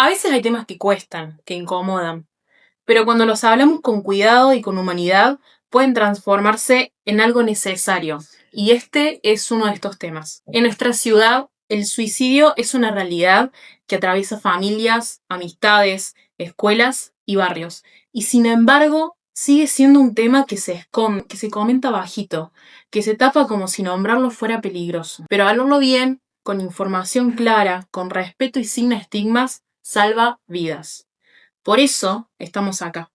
A veces hay temas que cuestan, que incomodan, pero cuando los hablamos con cuidado y con humanidad, pueden transformarse en algo necesario. Y este es uno de estos temas. En nuestra ciudad, el suicidio es una realidad que atraviesa familias, amistades, escuelas y barrios. Y sin embargo, sigue siendo un tema que se esconde, que se comenta bajito, que se tapa como si nombrarlo fuera peligroso. Pero hablarlo bien, con información clara, con respeto y sin estigmas, salva vidas. Por eso estamos acá,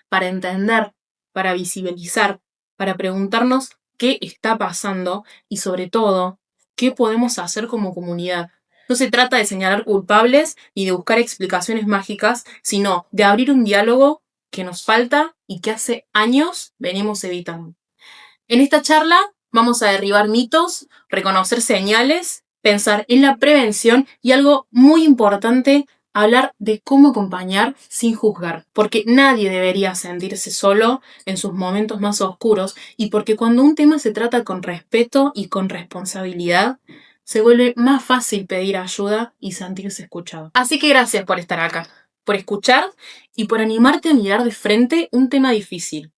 para entender, para visibilizar, para preguntarnos qué está pasando y sobre todo, qué podemos hacer como comunidad. No se trata de señalar culpables ni de buscar explicaciones mágicas, sino de abrir un diálogo que nos falta y que hace años venimos evitando. En esta charla vamos a derribar mitos, reconocer señales, pensar en la prevención y algo muy importante, hablar de cómo acompañar sin juzgar, porque nadie debería sentirse solo en sus momentos más oscuros y porque cuando un tema se trata con respeto y con responsabilidad, se vuelve más fácil pedir ayuda y sentirse escuchado. Así que gracias por estar acá, por escuchar y por animarte a mirar de frente un tema difícil.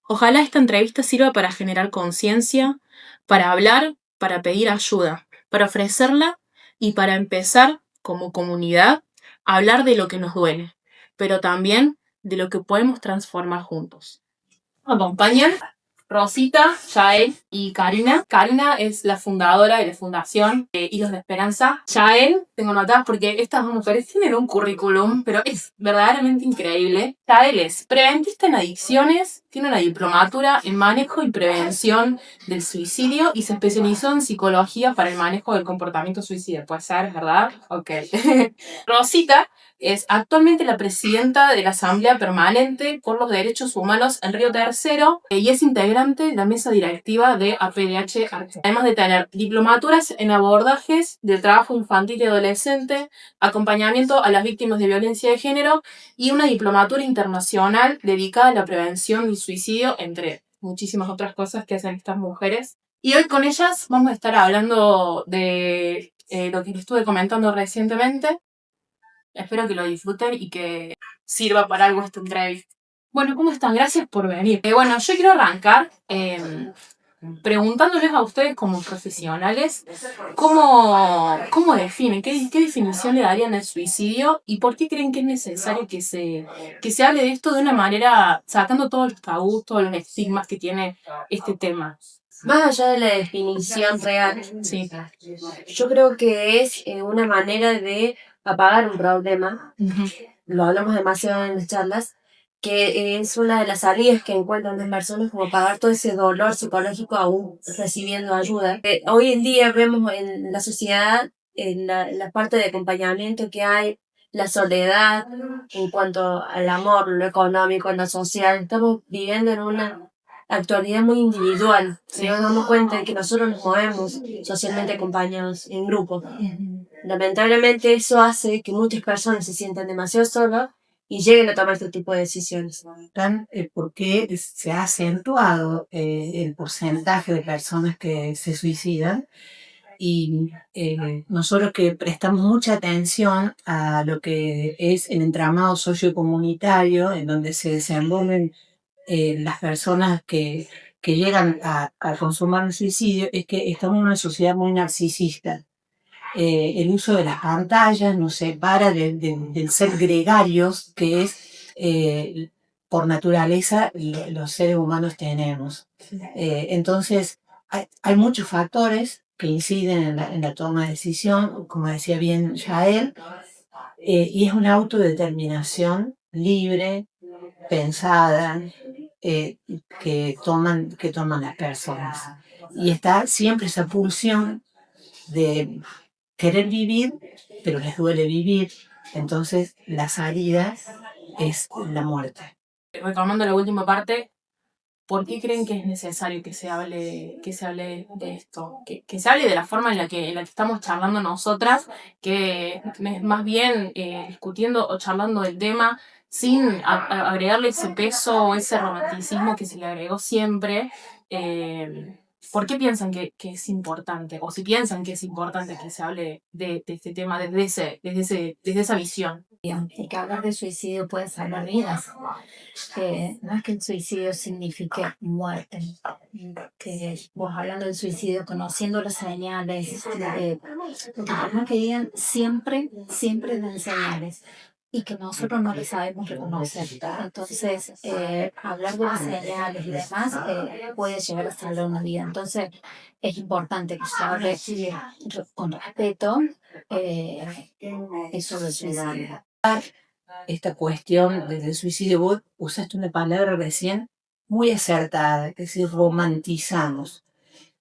Ojalá esta entrevista sirva para generar conciencia, para hablar, para pedir ayuda, para ofrecerla y para empezar, como comunidad, a hablar de lo que nos duele, pero también de lo que podemos transformar juntos. Acompañan Rosita, Yael y Karina. Karina es la fundadora de la Fundación Hilos de Esperanza. Yael, tengo notas porque estas dos mujeres tienen un currículum, pero es verdaderamente increíble. Yael es preventista en adicciones, tiene una diplomatura en manejo y prevención del suicidio y se especializó en psicología para el manejo del comportamiento suicida. ¿Puede ser, verdad? Ok. Rosita es actualmente la presidenta de la Asamblea Permanente por los Derechos Humanos en Río Tercero y es integrante de la mesa directiva de APDH Arte. Además de tener diplomaturas en abordajes del trabajo infantil y adolescente, acompañamiento a las víctimas de violencia de género y una diplomatura internacional dedicada a la prevención del suicidio, entre muchísimas otras cosas que hacen estas mujeres. Y hoy con ellas vamos a estar hablando de lo que les estuve comentando recientemente. Espero que lo disfruten y que sirva para algo esta entrevista. Bueno, ¿cómo están? Gracias por venir. Bueno, yo quiero arrancar preguntándoles a ustedes como profesionales cómo definen, qué definición le darían al suicidio y por qué creen que es necesario que se hable de esto de una manera sacando todos los tabús, todos los estigmas que tiene este tema. Más allá de la definición real, Sí. yo creo que es una manera de apagar un problema, lo hablamos demasiado en las charlas, que es una de las salidas que encuentran las personas como apagar todo ese dolor psicológico aún recibiendo ayuda. Hoy en día vemos en la sociedad, en la parte de acompañamiento que hay, la soledad en cuanto al amor, lo económico, lo social. Estamos viviendo en una actualidad muy individual. Sí. Nos damos cuenta de que nosotros nos movemos socialmente acompañados en grupos. Lamentablemente eso hace que muchas personas se sientan demasiado solas y lleguen a tomar este tipo de decisiones. Porque se ha acentuado el porcentaje de personas que se suicidan y nosotros que prestamos mucha atención a lo que es el entramado sociocomunitario en donde se desenvuelven las personas que llegan a consumar el suicidio, es que estamos en una sociedad muy narcisista. El uso de las pantallas nos separa del ser gregarios que es por naturaleza los seres humanos tenemos. Entonces hay muchos factores que inciden en la toma de decisión, como decía bien Yael, y es una autodeterminación libre, pensada, que toman las personas. Y está siempre esa pulsión de querer vivir, pero les duele vivir. Entonces la salida es la muerte. Retomando la última parte, ¿por qué creen que es necesario que se hable de esto? Que se hable de la forma en la que estamos charlando nosotras, que es más bien discutiendo o charlando del tema sin agregarle ese peso o ese romanticismo que se le agregó siempre. ¿Por qué piensan que es importante? O si piensan que es importante que se hable de este tema desde esa visión. Y que hablar de suicidio puede salvar vidas. Que no es que el suicidio signifique muerte, que vos hablando del suicidio, conociendo las señales, lo que tenemos que digan siempre, siempre dan señales y que nosotros no le sabemos reconocer. Entonces, hablar de las señales y demás puede llegar a salvar una vida. Entonces, es importante que se hable con respeto eso del suicidio. Esta cuestión del suicidio, vos usaste una palabra recién muy acertada, es decir, romantizamos.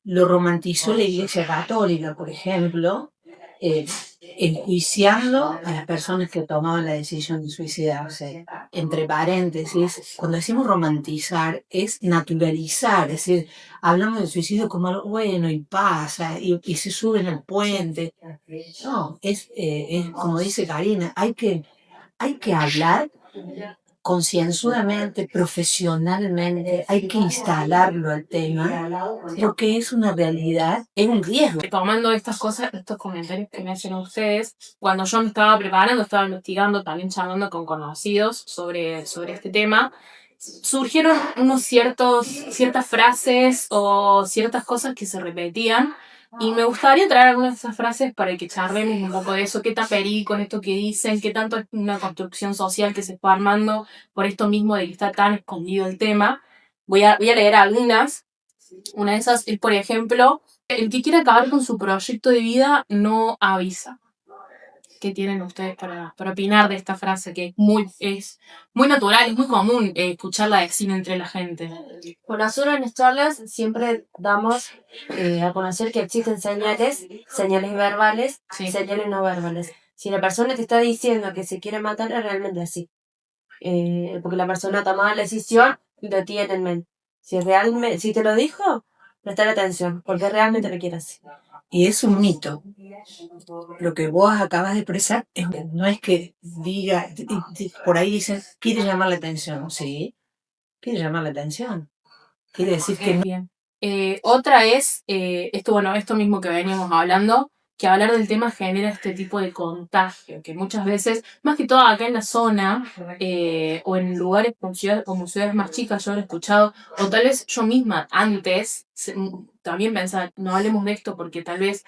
Lo romantizó la Iglesia Católica, por ejemplo, enjuiciando a las personas que tomaban la decisión de suicidarse. Entre paréntesis, cuando decimos romantizar, es naturalizar, es decir, hablamos del suicidio como algo bueno y pasa, y se suben al puente. No, es como dice Karina, hay que hablar concienzudamente, profesionalmente, hay que instalarlo al tema, porque es una realidad, es un riesgo. Tomando estas cosas, estos comentarios que me hacen ustedes, cuando yo me estaba preparando, estaba investigando, también charlando con conocidos sobre este tema, surgieron ciertas frases o ciertas cosas que se repetían. Y me gustaría traer algunas de esas frases para que charlemos un poco de eso, qué tan perico es esto que dicen, qué tanto es una construcción social que se está armando por esto mismo de que está tan escondido el tema. Voy a leer algunas. Una de esas es, por ejemplo, el que quiere acabar con su proyecto de vida no avisa. ¿Qué tienen ustedes para opinar de esta frase que es muy natural, es muy común escucharla decir entre la gente? Por nosotros en las charlas siempre damos a conocer que existen señales verbales, Sí. señales no verbales. Si la persona te está diciendo que se quiere matar, es realmente así. Porque la persona ha tomado la decisión y lo tiene en mente. Si te lo dijo, prestar atención, porque realmente lo quiere así. Y es un mito. Lo que vos acabas de expresar no es que diga, por ahí dicen, quiere llamar la atención. Sí, quiere llamar la atención. Quiere decir que no. Bien. Otra es, esto mismo que veníamos hablando, que hablar del tema genera este tipo de contagio, que muchas veces, más que todo acá en la zona, o en lugares como ciudades más chicas, yo lo he escuchado, o tal vez yo misma antes, también pensaba, no hablemos de esto porque tal vez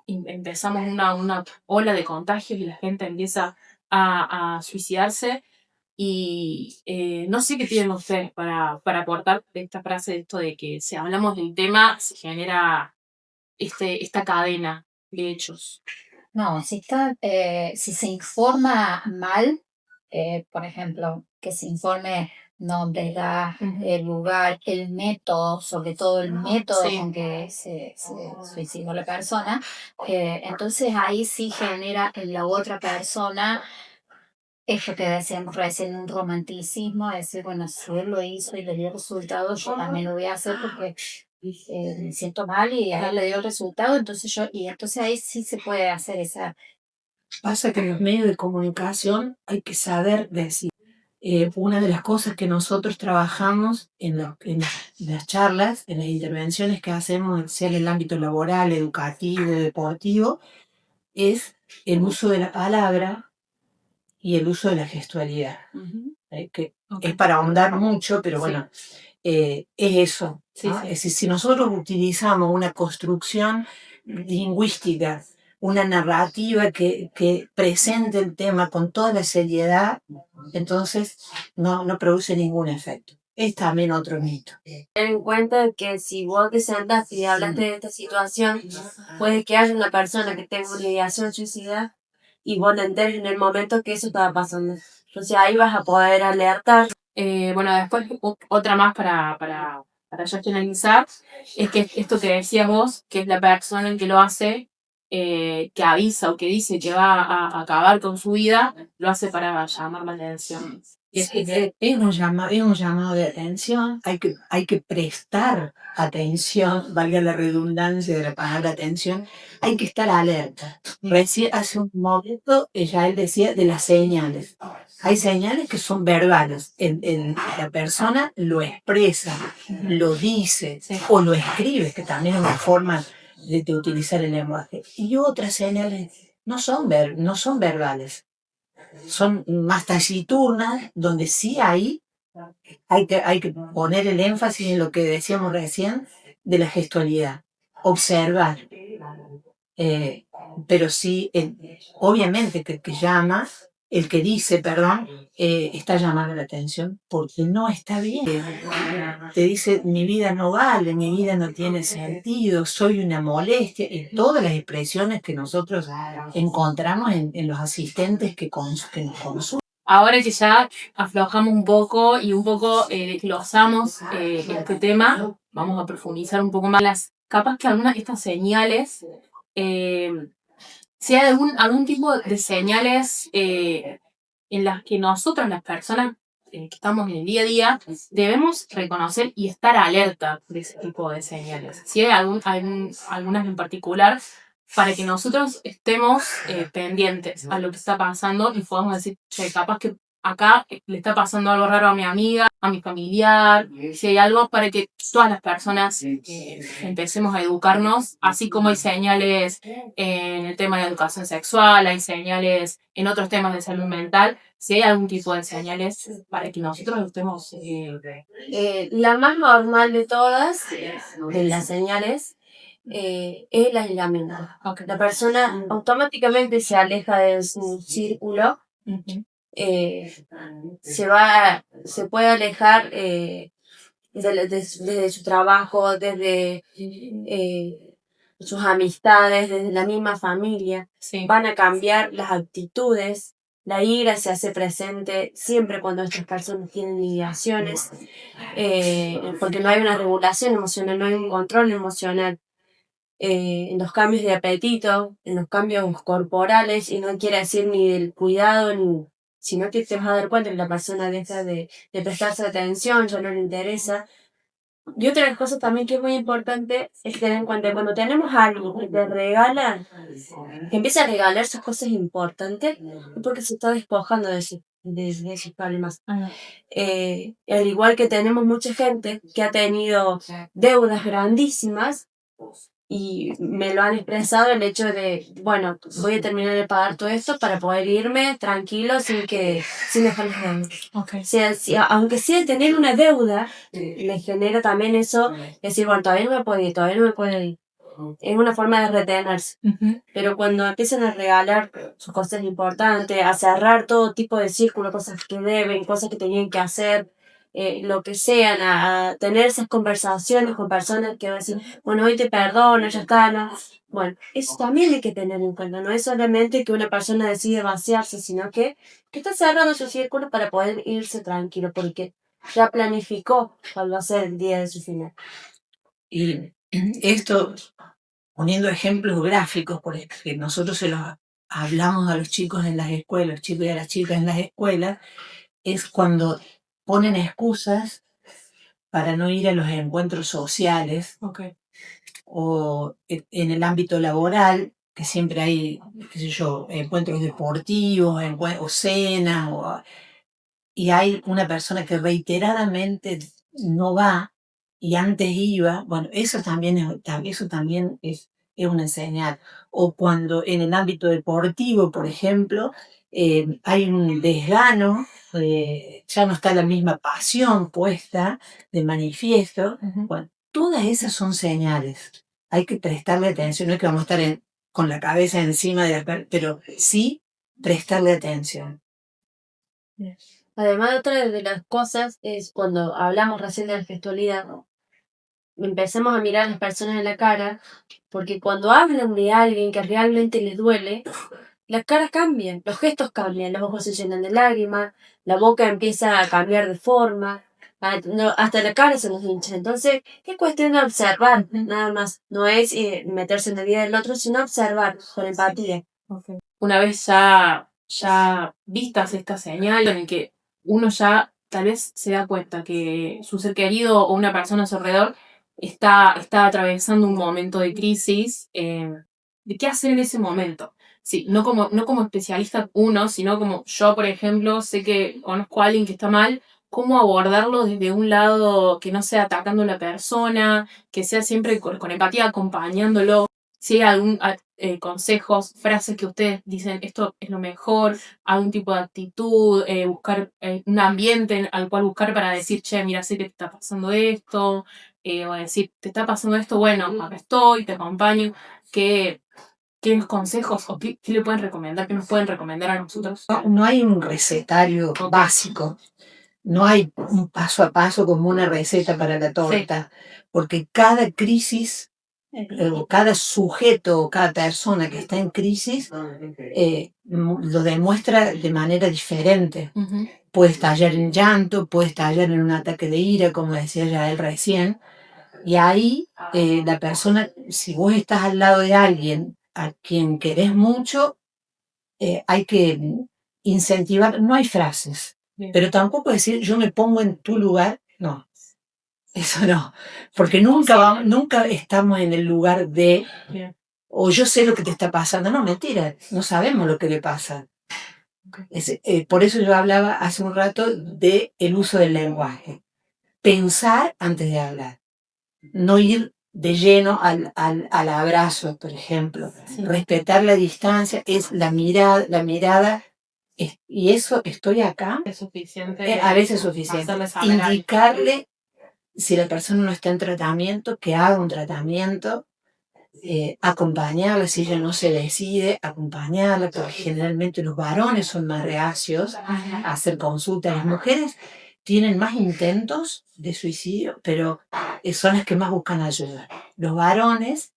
empezamos una ola de contagios y la gente empieza a suicidarse. Y no sé qué tienen ustedes para aportar de esta frase, de esto de que si hablamos del tema se genera esta cadena de hechos. No, si se informa mal, por ejemplo, que se informe nombre, edad, el lugar, el método, sobre todo el método Sí. con que se suicidó la persona, entonces ahí sí genera en la otra persona esto que decíamos recién, un romanticismo, decir, bueno, si él lo hizo y le dio resultado, yo también lo voy a hacer porque me siento mal y a él le dio el resultado, entonces ahí sí se puede hacer esa. Pasa que en los medios de comunicación hay que saber decir. Una de las cosas que nosotros trabajamos en las charlas, en las intervenciones que hacemos, sea en el ámbito laboral, educativo, deportivo, es el uso de la palabra y el uso de la gestualidad. Que es para ahondar mucho, pero bueno, es eso. Sí, ¿no? sí. Es decir, si nosotros utilizamos una construcción lingüística, una narrativa que presente el tema con toda la seriedad, entonces no produce ningún efecto. Es también otro mito. Ten en cuenta que si vos te sentaste y hablaste de esta situación, puede que haya una persona que tenga una ideación suicida y vos te enteres en el momento que eso estaba pasando. Entonces ahí vas a poder alertar. Bueno, después otra más para ya finalizar, es que esto que decías vos, que es la persona que lo hace, que avisa o que dice que va a acabar con su vida, lo hace para llamar la atención. Es un llamado de atención, hay que prestar atención, valga la redundancia de la palabra atención, hay que estar alerta. Recién hace un momento ya él decía de las señales. Hay señales que son verbales, la persona lo expresa, lo dice o lo escribe, que también es una forma de utilizar el lenguaje. Y otras señales no son verbales. son más taciturnas, donde sí hay que poner el énfasis en lo que decíamos recién de la gestualidad. Observar. Eh, pero sí, obviamente que el que llama, el que dice, perdón, está llamando la atención porque no está bien. Te dice, mi vida no vale, mi vida no tiene sentido, soy una molestia, y todas las expresiones que nosotros encontramos en los asistentes que nos consultan. Ahora que ya aflojamos un poco y un poco desglosamos este tema, vamos a profundizar un poco más. Capaz que algunas de estas señales, si hay algún tipo de señales en las que nosotros, las personas que estamos en el día a día, debemos reconocer y estar alerta de ese tipo de señales. Si hay algunas en particular, para que nosotros estemos pendientes a lo que está pasando y podamos decir, che, capaz que acá le está pasando algo raro a mi amiga, a mi familiar, si hay algo para que todas las personas empecemos a educarnos, así como hay señales en el tema de educación sexual, hay señales en otros temas de salud mental, si hay algún tipo de señales para que nosotros estemos... La más normal de todas, de las señales, es el aislamiento. Okay. La persona automáticamente se aleja de su círculo, se puede alejar desde su trabajo, desde sus amistades, desde la misma familia. Sí. Van a cambiar las actitudes. La ira se hace presente siempre cuando estas personas tienen ideaciones, porque no hay una regulación emocional, no hay un control emocional. En los cambios de apetito, en los cambios corporales, y no quiere decir ni del cuidado, sino que te vas a dar cuenta que la persona deja de prestarse atención, ya no le interesa. Y otra de las cosas también que es muy importante es tener en cuenta que cuando tenemos algo que te regala, que empieza a regalar sus cosas importantes, es porque se está despojando de sus problemas. Al igual que tenemos mucha gente que ha tenido deudas grandísimas, y me lo han expresado el hecho de, bueno, voy a terminar de pagar todo esto para poder irme tranquilo sin dejar las deudas. Okay. O sea, aunque sea tener una deuda, me genera también eso, decir, bueno, todavía no me puedo ir, todavía no me puedo ir. Es una forma de retenerse. Uh-huh. Pero cuando empiezan a regalar sus cosas importantes, a cerrar todo tipo de círculos, cosas que deben, cosas que tenían que hacer, lo que sean, a tener esas conversaciones con personas que van a decir, bueno, hoy te perdono, ya está, ¿no? Bueno, eso también hay que tener en cuenta, no es solamente que una persona decide vaciarse, sino que está cerrando su círculo para poder irse tranquilo, porque ya planificó cuál va a ser el día de su final. Y esto, poniendo ejemplos gráficos, porque nosotros se los hablamos a los chicos en las escuelas, los chicos y a las chicas en las escuelas, es cuando ponen excusas para no ir a los encuentros sociales. Okay. O en el ámbito laboral, que siempre hay, qué sé yo, encuentros deportivos, o cenas, y hay una persona que reiteradamente no va y antes iba. Bueno, eso también es una señal. O cuando en el ámbito deportivo, por ejemplo, hay un desgano, ya no está la misma pasión puesta de manifiesto. Uh-huh. Bueno, todas esas son señales. Hay que prestarle atención, no es que vamos a estar con la cabeza encima pero sí prestarle atención. Yes. Además, otra de las cosas es cuando hablamos recién de la gestualidad, empecemos a mirar a las personas en la cara, porque cuando hablan de alguien que realmente les duele, las caras cambian, los gestos cambian, los ojos se llenan de lágrimas, la boca empieza a cambiar de forma, hasta la cara se nos hincha. Entonces, es cuestión de observar, nada más. No es meterse en la vida del otro, sino observar con empatía. Okay. Una vez ya vistas esta señal en el que uno ya tal vez se da cuenta que su ser querido o una persona a su alrededor está atravesando un momento de crisis, ¿de qué hacer en ese momento? Sí, no como especialista uno, sino como yo, por ejemplo, sé que conozco a alguien que está mal, cómo abordarlo desde un lado que no sea atacando a la persona, que sea siempre con empatía, acompañándolo. Si hay consejos, frases que ustedes dicen, esto es lo mejor, algún tipo de actitud, buscar un ambiente al cual buscar para decir, che, mira, sé que te está pasando esto, o decir, te está pasando esto, bueno, acá estoy, te acompaño, ¿qué consejos o qué le pueden recomendar, qué nos pueden recomendar a nosotros? No hay un recetario básico, no hay un paso a paso como una receta para la torta, porque cada crisis, cada sujeto o cada persona que está en crisis lo demuestra de manera diferente. Ujú. Puede estallar en llanto, puede estallar en un ataque de ira, como decía ya él recién. Y ahí la persona, si vos estás al lado de alguien a quien querés mucho, hay que incentivar, no hay frases, Bien. pero tampoco decir yo me pongo en tu lugar, no, eso no, porque nunca estamos en el lugar de, Bien. o yo sé lo que te está pasando, no, mentira, no sabemos lo que le pasa. Por eso yo hablaba hace un rato de el uso del lenguaje, pensar antes de hablar, no ir de lleno al abrazo, por ejemplo. Sí. Respetar la distancia es la mirada y eso estoy acá, Es suficiente. a veces es suficiente. Hacerle saber a alguien. Indicarle, si la persona no está en tratamiento, que haga un tratamiento, acompañarla, si ella no se decide, acompañarla, porque generalmente los varones son más reacios a hacer consultas. Las mujeres tienen más intentos de suicidio, pero son las que más buscan ayuda. Los varones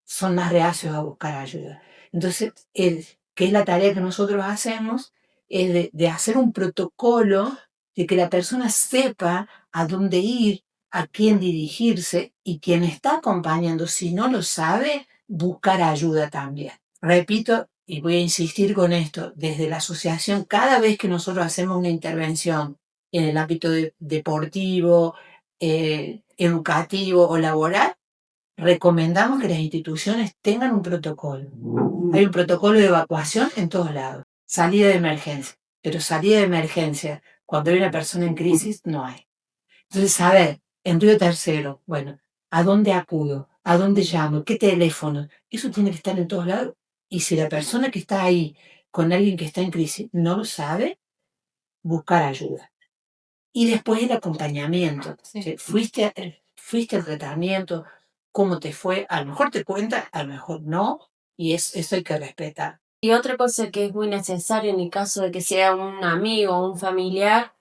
son más reacios a buscar ayuda. Entonces, que es la tarea que nosotros hacemos, es de hacer un protocolo, de que la persona sepa a dónde ir, a quién dirigirse, y quien está acompañando, si no lo sabe, buscar ayuda también. Repito, y voy a insistir con esto, desde la asociación, cada vez que nosotros hacemos una intervención en el ámbito deportivo, educativo o laboral, recomendamos que las instituciones tengan un protocolo. Hay un protocolo de evacuación en todos lados. Salida de emergencia. Pero salida de emergencia, cuando hay una persona en crisis, no hay. Entonces, saber, en Río Tercero, bueno, ¿a dónde acudo? ¿A dónde llamo? ¿Qué teléfono? Eso tiene que estar en todos lados. Y si la persona que está ahí con alguien que está en crisis no lo sabe, buscar ayuda. Y después el acompañamiento. Sí. Fuiste al tratamiento, cómo te fue, a lo mejor te cuenta, a lo mejor no, y eso hay que respetar. Y otra cosa que es muy necesario en el caso de que sea un amigo o un familiar,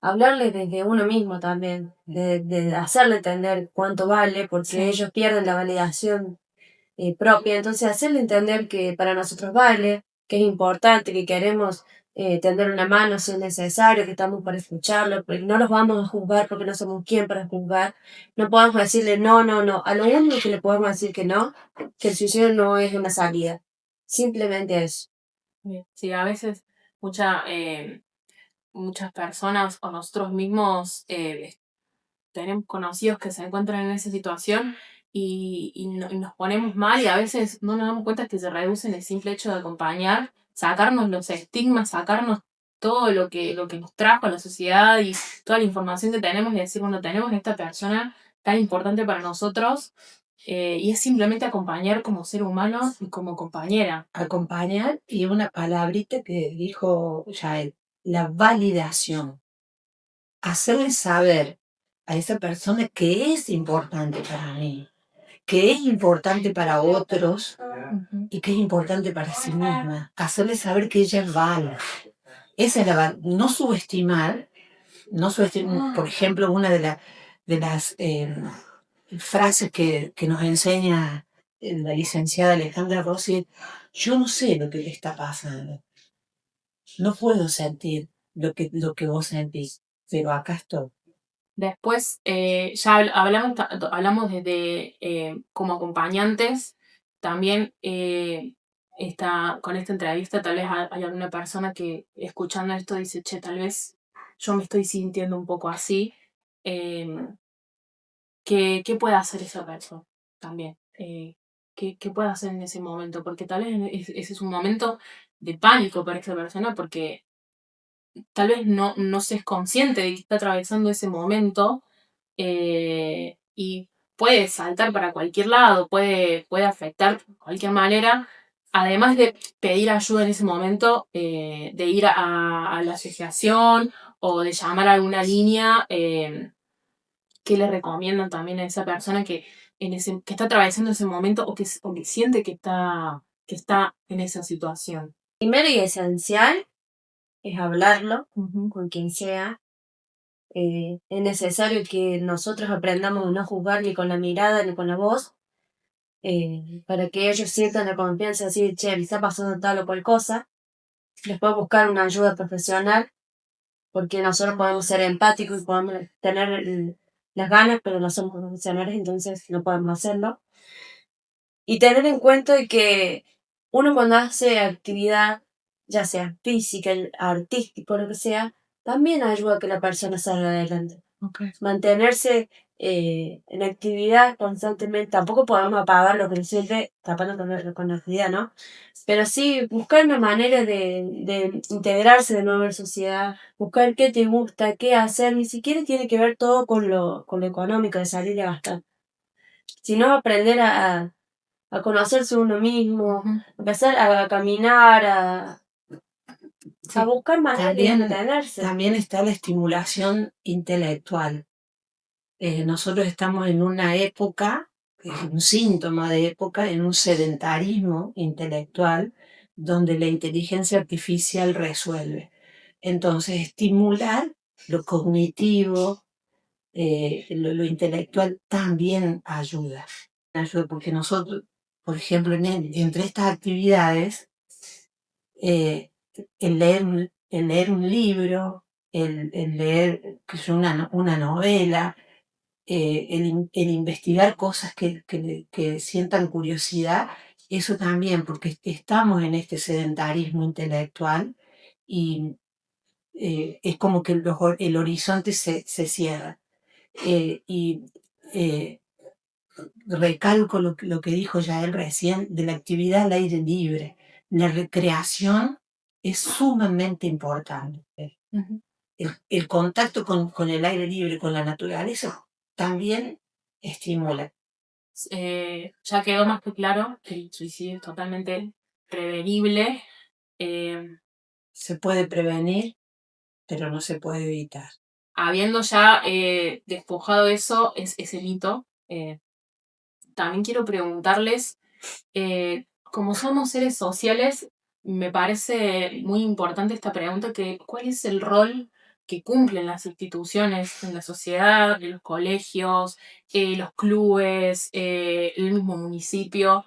hablarle desde uno mismo también, de hacerle entender cuánto vale, porque Sí. ellos pierden la validación propia, entonces hacerle entender que para nosotros vale, que es importante, que queremos tender una mano si es necesario, que estamos para escucharlo, porque no los vamos a juzgar porque no somos quien para juzgar, no podemos decirle no, no, no, a lo único que le podemos decir que no, que el suicidio no es una salida, simplemente eso. Bien. Sí, a veces muchas personas o nosotros mismos tenemos conocidos que se encuentran en esa situación y nos ponemos mal y a veces no nos damos cuenta que se reduce en el simple hecho de acompañar, sacarnos los estigmas, sacarnos todo lo que nos trajo a la sociedad y toda la información que tenemos y decir, bueno, tenemos a esta persona tan importante para nosotros y es simplemente acompañar como ser humano y como compañera. Acompañar y una palabrita que dijo Yael, la validación. Hacerle saber a esa persona que es importante para mí, que es importante para otros Ujú. y que es importante para sí misma. Hacerle saber que ella vale. Esa es no subestimar, por ejemplo, una de las frases que nos enseña la licenciada Alejandra Rossi, yo no sé lo que le está pasando, no puedo sentir lo que vos sentís, pero acá estoy. Después, ya hablamos desde como acompañantes, también con esta entrevista tal vez hay alguna persona que escuchando esto dice, che, tal vez yo me estoy sintiendo un poco así. ¿Qué puede hacer esa persona también? ¿Qué puede hacer en ese momento? Porque tal vez ese es un momento de pánico para esa persona porque tal vez no se es consciente de que está atravesando ese momento y puede saltar para cualquier lado, puede afectar de cualquier manera. Además de pedir ayuda en ese momento, de ir a la asociación o de llamar a alguna línea, ¿qué le recomiendan también a esa persona que está atravesando ese momento o que siente que está en esa situación? Primero y esencial es hablarlo con quien sea. Es necesario que nosotros aprendamos a no juzgar ni con la mirada ni con la voz, para que ellos sientan la confianza de decir, che, me está pasando tal o cual cosa. Después buscar una ayuda profesional, porque nosotros podemos ser empáticos y podemos tener las ganas, pero no somos profesionales, entonces no podemos hacerlo. Y tener en cuenta de que uno cuando hace actividad, ya sea física, artística, lo que sea, también ayuda a que la persona salga adelante. Mantenerse en actividad constantemente, tampoco podemos apagar lo que nos sirve tapando con la actividad, ¿no? Pero sí buscar una manera de integrarse de nuevo en la sociedad, buscar qué te gusta, qué hacer, ni siquiera tiene que ver todo con lo económico, de salir a gastar, sino aprender a conocerse uno mismo, empezar a caminar, a buscar maneras de entretenerse. También está la estimulación intelectual. Nosotros estamos en una época, es un síntoma de época, en un sedentarismo intelectual donde la inteligencia artificial resuelve. Entonces, estimular lo cognitivo, lo intelectual también ayuda. Ayuda porque nosotros, por ejemplo, entre estas actividades, el leer un libro, el leer que es una novela, el investigar cosas que sientan curiosidad, eso también, porque estamos en este sedentarismo intelectual y es como que el horizonte se cierra. Y recalco lo que dijo Yael recién de la actividad al aire libre. La recreación es sumamente importante. El contacto con el aire libre, con la naturaleza, también estimula. Ya quedó más que claro que el suicidio es totalmente prevenible. Se puede prevenir, pero no se puede evitar. Habiendo ya despojado eso, ese mito, también quiero preguntarles, como somos seres sociales, me parece muy importante esta pregunta, ¿cuál es el rol que cumplen las instituciones en la sociedad, en los colegios, los clubes, el mismo municipio?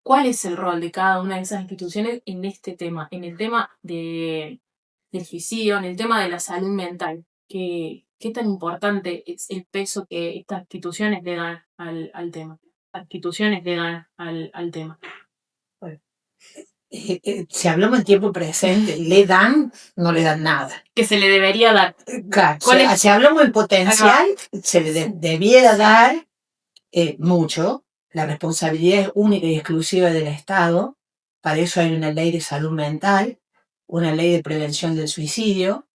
¿Cuál es el rol de cada una de esas instituciones en este tema, en el tema del suicidio, en el tema de la salud mental? ¿Qué tan importante es el peso que estas instituciones le dan al tema? Las instituciones le dan al tema. Si hablamos en tiempo presente, ¿le dan? No le dan nada. Que se le debería dar. Claro, si hablamos en potencial, se le debiera dar mucho. La responsabilidad es única y exclusiva del Estado. Para eso hay una ley de salud mental, una ley de prevención del suicidio,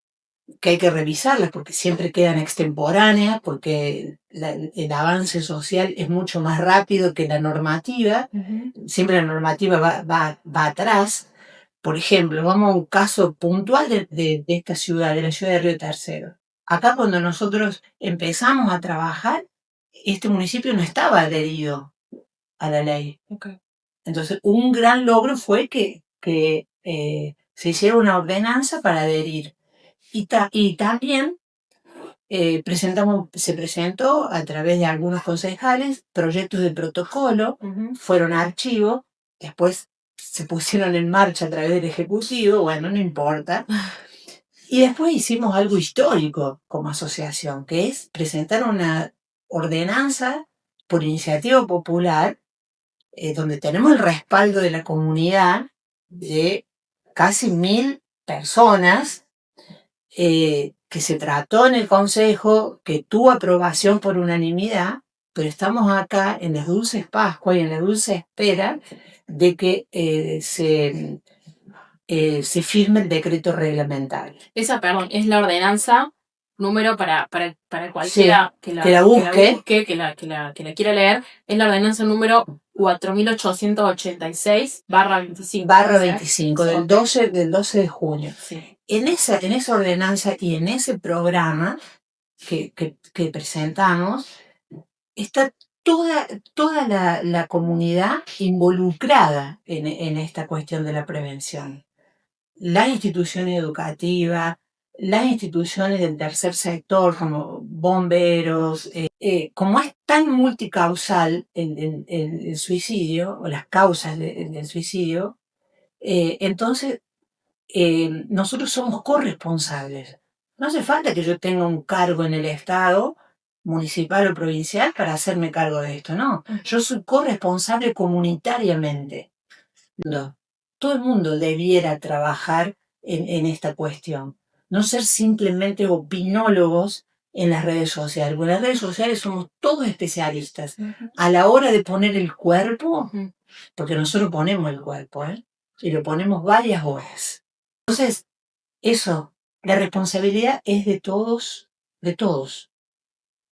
que hay que revisarlas porque siempre quedan extemporáneas, porque el avance social es mucho más rápido que la normativa. Siempre la normativa va atrás. Por ejemplo, vamos a un caso puntual de esta ciudad, de la ciudad de Río Tercero. Acá cuando nosotros empezamos a trabajar, este municipio no estaba adherido a la ley. Entonces, un gran logro fue que se hiciera una ordenanza para adherir. Y también se presentó a través de algunos concejales proyectos de protocolo, fueron a archivo, después se pusieron en marcha a través del Ejecutivo, bueno, no importa. Y después hicimos algo histórico como asociación, que es presentar una ordenanza por iniciativa popular, donde tenemos el respaldo de la comunidad de casi 1000 personas, que se trató en el Consejo, que tuvo aprobación por unanimidad, pero estamos acá en las dulces Pascuas y en la dulce espera de que se firme el decreto reglamentario. Esa, perdón, es la ordenanza número para cualquiera que la busque. que la quiera leer, es la ordenanza número 4886/25. /25 del 12 de junio. Sí. En esa ordenanza y en ese programa que presentamos, está toda la comunidad involucrada en esta cuestión de la prevención. Las instituciones educativas, las instituciones del tercer sector, como bomberos, como es tan multicausal el suicidio, o las causas del suicidio, entonces nosotros somos corresponsables. No hace falta que yo tenga un cargo en el Estado, municipal o provincial, para hacerme cargo de esto, no. Yo soy corresponsable comunitariamente. No. Todo el mundo debiera trabajar en esta cuestión, no ser simplemente opinólogos en las redes sociales. Porque en las redes sociales somos todos especialistas. A la hora de poner el cuerpo, porque nosotros ponemos el cuerpo, y lo ponemos varias horas. Entonces, eso, la responsabilidad es de todos,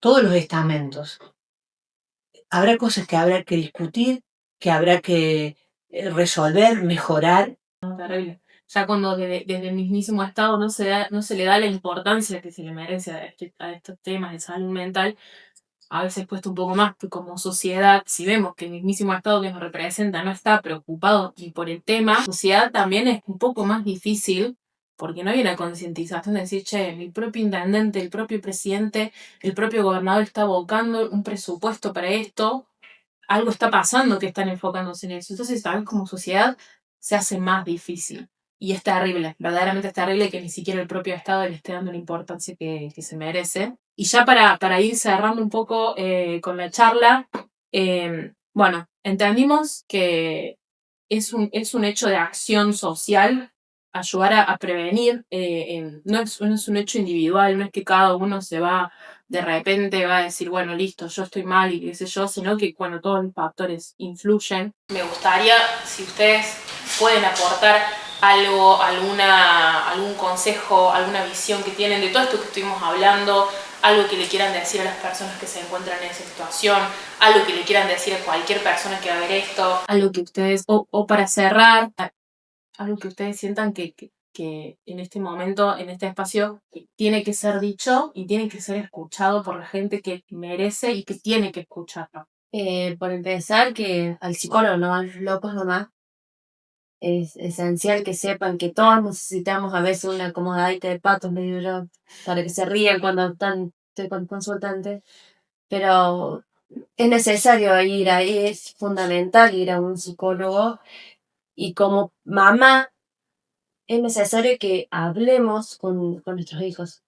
todos los estamentos. Habrá cosas que habrá que discutir, que habrá que resolver, mejorar. Terrible. Ya cuando desde el mismísimo Estado no se le da la importancia que se le merece a estos temas de salud mental, a veces cuesta un poco más, que como sociedad, si vemos que el mismísimo Estado que nos representa no está preocupado ni por el tema, la sociedad también es un poco más difícil, porque no hay una concientización de decir, che, el propio intendente, el propio presidente, el propio gobernador está abocando un presupuesto para esto, algo está pasando que están enfocándose en eso. Entonces también como sociedad se hace más difícil. Y es terrible, verdaderamente es terrible que ni siquiera el propio Estado le esté dando la importancia que se merece. Y ya para ir cerrando un poco con la charla, bueno, entendimos que es un hecho de acción social ayudar a prevenir, no es un hecho individual, no es que cada uno de repente va a decir, bueno, listo, yo estoy mal y qué sé yo, sino que, bueno, todos los factores influyen. Me gustaría, si ustedes pueden aportar algo, algún consejo, alguna visión que tienen de todo esto que estuvimos hablando, algo que le quieran decir a las personas que se encuentran en esa situación, algo que le quieran decir a cualquier persona que va a ver esto, algo que ustedes, o para cerrar, algo que ustedes sientan que en este momento, en este espacio, tiene que ser dicho y tiene que ser escuchado por la gente que merece y que tiene que escucharlo. Por empezar, que al psicólogo, no a los locos nomás, es esencial que sepan que todos necesitamos a veces una acomodadita de patos, medio yo, para que se rían cuando están con el consultante, pero es necesario ir ahí, es fundamental ir a un psicólogo, y como mamá es necesario que hablemos con nuestros hijos.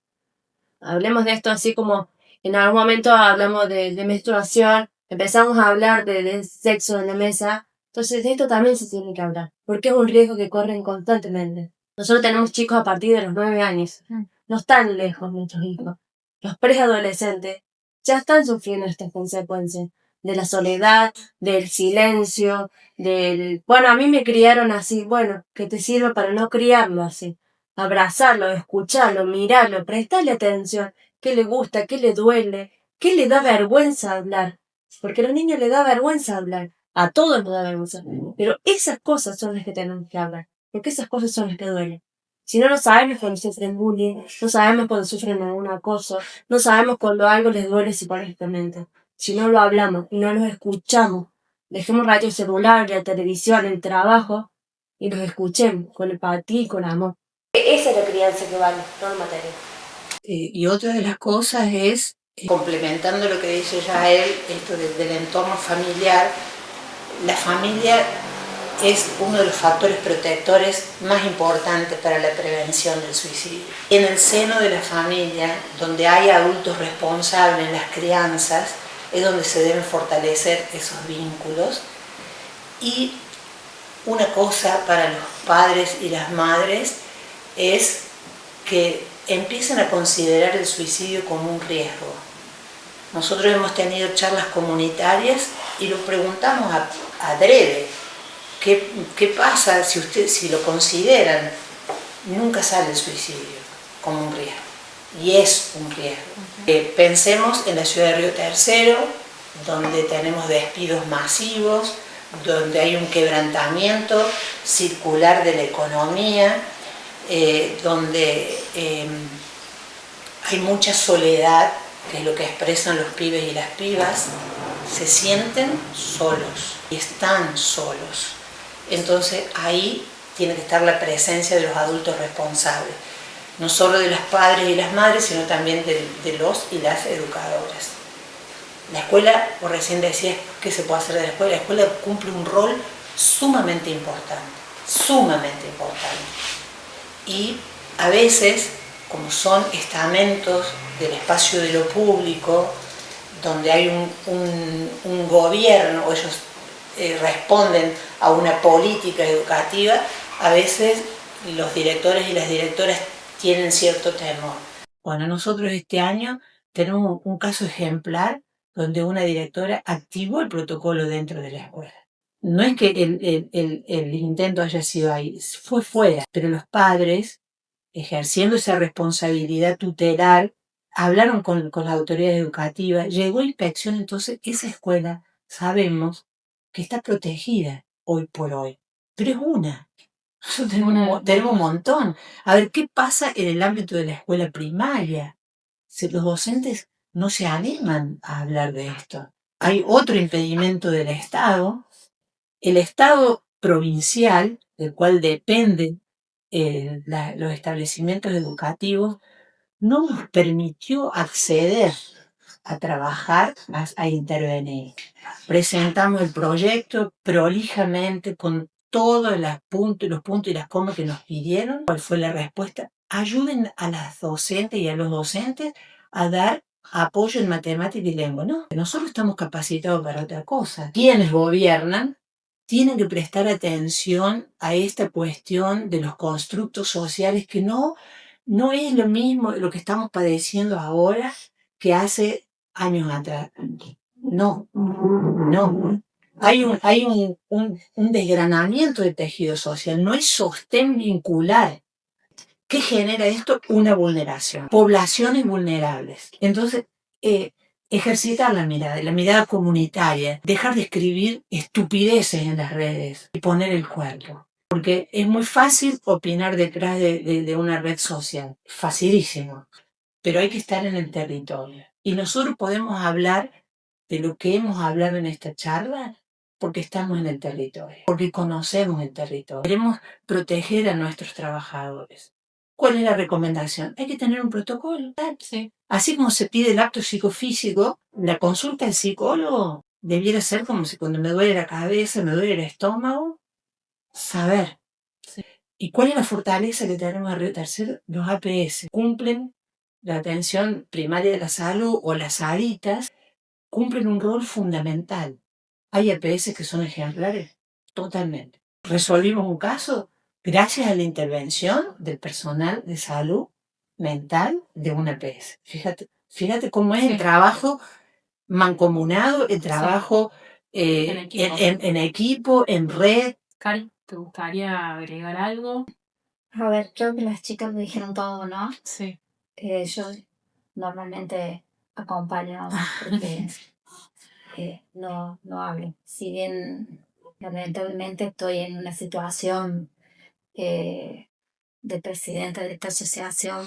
Hablemos de esto así como en algún momento hablamos de menstruación, empezamos a hablar de sexo en la mesa. Entonces de esto también se tiene que hablar, porque es un riesgo que corren constantemente. Nosotros tenemos chicos a partir de los 9 años. No están lejos nuestros hijos. Los preadolescentes ya están sufriendo estas consecuencias de la soledad, del silencio, bueno, a mí me criaron así, bueno, que te sirva para no criarlo así. Abrazarlo, escucharlo, mirarlo, prestarle atención, qué le gusta, qué le duele, qué le da vergüenza hablar. Porque a los niños les da vergüenza hablar, a todos nos da vergüenza. Pero esas cosas son las que tenemos que hablar, porque esas cosas son las que duelen. Si no, no sabemos cuando sufren bullying, no sabemos cuando sufren algún acoso, no sabemos cuando algo les duele psicológicamente. Si no lo hablamos y no los escuchamos, dejemos radio celular, la televisión, el trabajo, y los escuchemos con empatía y con amor. Esa es la crianza que vale, no el material. Y otra de las cosas es, complementando lo que dice ya él, esto del entorno familiar, la familia es uno de los factores protectores más importantes para la prevención del suicidio. En el seno de la familia, donde hay adultos responsables en las crianzas, es donde se deben fortalecer esos vínculos. Y una cosa para los padres y las madres es que empiecen a considerar el suicidio como un riesgo. Nosotros hemos tenido charlas comunitarias y lo preguntamos adrede. ¿Qué pasa si lo consideran? Nunca sale el suicidio como un riesgo. y es un riesgo. Pensemos en la ciudad de Río Tercero, donde tenemos despidos masivos, donde hay un quebrantamiento circular de la economía, donde hay mucha soledad, que es lo que expresan los pibes y las pibas, se sienten solos y están solos. Entonces ahí tiene que estar la presencia de los adultos responsables, no solo de los padres y las madres, sino también de los y las educadoras. La escuela, vos recién decías qué se puede hacer de la escuela cumple un rol sumamente importante, sumamente importante. Y a veces, como son estamentos del espacio de lo público, donde hay un gobierno, o ellos responden a una política educativa, a veces los directores y las directoras tienen cierto temor. Bueno, nosotros este año tenemos un caso ejemplar donde una directora activó el protocolo dentro de la escuela. No es que el intento haya sido ahí, fue fuera, pero los padres, ejerciendo esa responsabilidad tutelar, hablaron con las autoridades educativas, llegó inspección, entonces esa escuela sabemos que está protegida hoy por hoy, pero es una. Nosotros tenemos un montón. A ver, ¿qué pasa en el ámbito de la escuela primaria? Si los docentes no se animan a hablar de esto. Hay otro impedimento del Estado. El Estado provincial, del cual dependen los establecimientos educativos, no nos permitió acceder a trabajar, a intervenir. Presentamos el proyecto prolijamente con todos los puntos y las comas que nos pidieron. ¿Cuál fue la respuesta? Ayuden a las docentes y a los docentes a dar apoyo en matemática y lengua. No, nosotros estamos capacitados para otra cosa. Quienes gobiernan tienen que prestar atención a esta cuestión de los constructos sociales, que no es lo mismo lo que estamos padeciendo ahora que hace años atrás. No, no. Hay un desgranamiento del tejido social, no hay sostén vincular. ¿Qué genera esto? Una vulneración. Poblaciones vulnerables. Entonces, ejercitar la mirada comunitaria, dejar de escribir estupideces en las redes y poner el cuerpo. Porque es muy fácil opinar detrás de una red social, facilísimo, pero hay que estar en el territorio. Y nosotros podemos hablar de lo que hemos hablado en esta charla porque estamos en el territorio, porque conocemos el territorio. Queremos proteger a nuestros trabajadores. ¿Cuál es la recomendación? Hay que tener un protocolo. Sí. Así como se pide el acto psicofísico, la consulta al psicólogo debiera ser como si cuando me duele la cabeza, me duele el estómago, saber. Sí. ¿Y cuál es la fortaleza que tenemos en Río Tercero? Los APS cumplen la atención primaria de la salud, o las ARITAS, cumplen un rol fundamental. Hay APS que son ejemplares, totalmente. Resolvimos un caso gracias a la intervención del personal de salud mental de una APS. Fíjate cómo es el trabajo mancomunado, el trabajo en equipo, en red. Cari, ¿te gustaría agregar algo? A ver, creo que las chicas me dijeron todo, ¿no? Sí. Yo normalmente acompaño porque no hablo. Si bien lamentablemente estoy en una situación de presidenta de esta asociación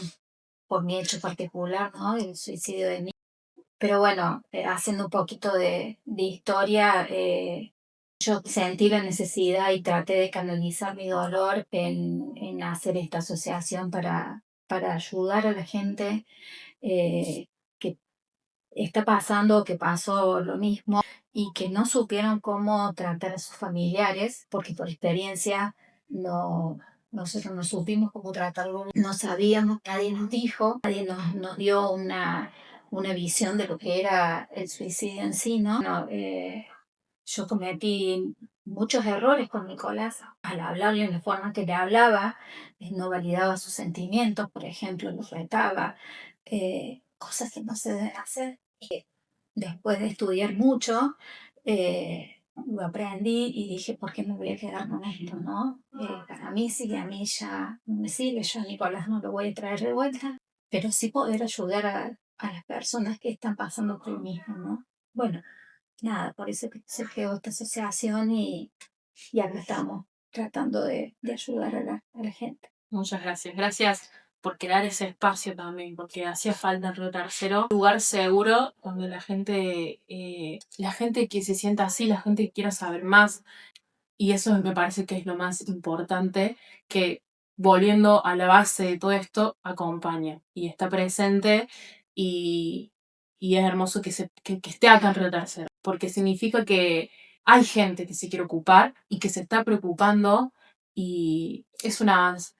por mi hecho particular, ¿no? El suicidio de mí. Pero bueno, haciendo un poquito de historia, yo sentí la necesidad y traté de canalizar mi dolor en hacer esta asociación para ayudar a la gente que está pasando, que pasó lo mismo y que no supieron cómo tratar a sus familiares, porque por experiencia nosotros no supimos cómo tratarlo, no sabíamos, nadie nos dijo, nadie nos dio una visión de lo que era el suicidio en sí, ¿no? Yo cometí muchos errores con Nicolás. Al hablarle en la forma que le hablaba, no validaba sus sentimientos, por ejemplo, los retaba, cosas que no se deben hacer. Después de estudiar mucho, lo aprendí y dije, ¿por qué me voy a quedar con esto, no? Para mí, si a mí ya no me sirve, yo a Nicolás no lo voy a traer de vuelta. pero sí poder ayudar a las personas que están pasando por lo mismo, ¿no? Bueno, nada, por eso que se creó esta asociación y acá estamos tratando de ayudar a la gente. Muchas gracias. Gracias por crear ese espacio también, porque hacía falta en Río Tercero, un lugar seguro donde la gente que se sienta así, la gente que quiera saber más, y eso me parece que es lo más importante, que volviendo a la base de todo esto, acompaña y está presente y, y es hermoso que esté acá en Río Tercero, porque significa que hay gente que se quiere ocupar y que se está preocupando y es un avance.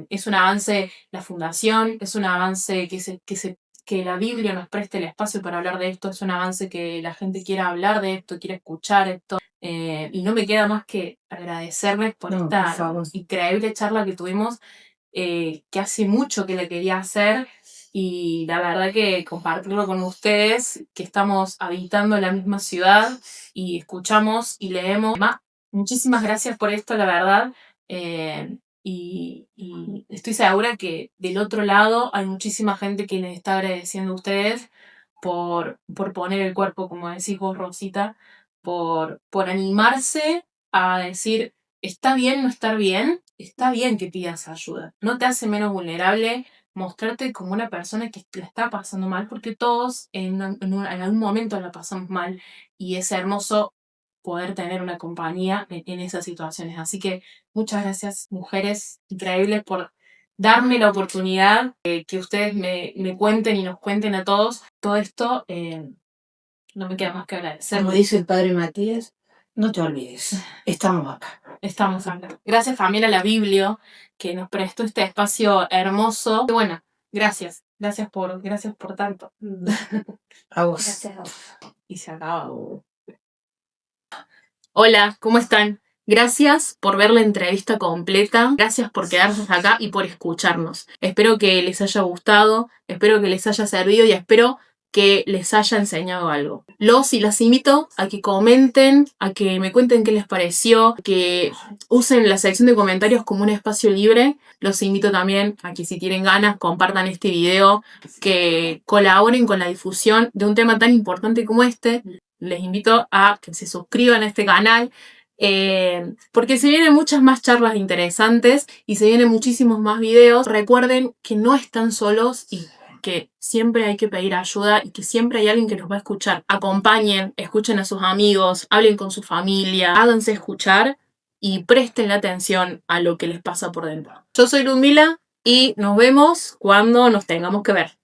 Es un avance la fundación, es un avance que la Biblia nos preste el espacio para hablar de esto, es un avance que la gente quiera hablar de esto, quiera escuchar esto. Y no me queda más que agradecerles por No, esta por favor. increíble charla que tuvimos, que hace mucho que la quería hacer y la verdad que compartirlo con ustedes, que estamos habitando la misma ciudad y escuchamos y leemos. Muchísimas gracias por esto, la verdad. Y estoy segura que del otro lado hay muchísima gente que les está agradeciendo a ustedes por poner el cuerpo, como decís vos, Rosita, por animarse a decir, está bien no estar bien, está bien que pidas ayuda. No te hace menos vulnerable mostrarte como una persona que la está pasando mal, porque todos en algún momento la pasamos mal y es hermoso poder tener una compañía en esas situaciones. Así que muchas gracias, mujeres increíbles, por darme la oportunidad que ustedes me cuenten y nos cuenten a todos todo esto. No me queda más que agradecer. Como dice el padre Matías, no te olvides, estamos acá. Estamos acá. Gracias también a la Biblia que nos prestó este espacio hermoso. Y bueno, gracias. Gracias por tanto. A vos. Gracias a vos. Y se acaba. Hola, ¿cómo están? Gracias por ver la entrevista completa, gracias por quedarse hasta acá y por escucharnos. Espero que les haya gustado, espero que les haya servido y espero que les haya enseñado algo. Los y las invito a que comenten, a que me cuenten qué les pareció, que usen la sección de comentarios como un espacio libre. Los invito también a que si tienen ganas compartan este video, que colaboren con la difusión de un tema tan importante como este. Les invito a que se suscriban a este canal porque se vienen muchas más charlas interesantes y se vienen muchísimos más videos. Recuerden que no están solos y que siempre hay que pedir ayuda y que siempre hay alguien que los va a escuchar. Acompañen, escuchen a sus amigos, hablen con su familia, háganse escuchar y presten la atención a lo que les pasa por dentro. Yo soy Ludmila y nos vemos cuando nos tengamos que ver.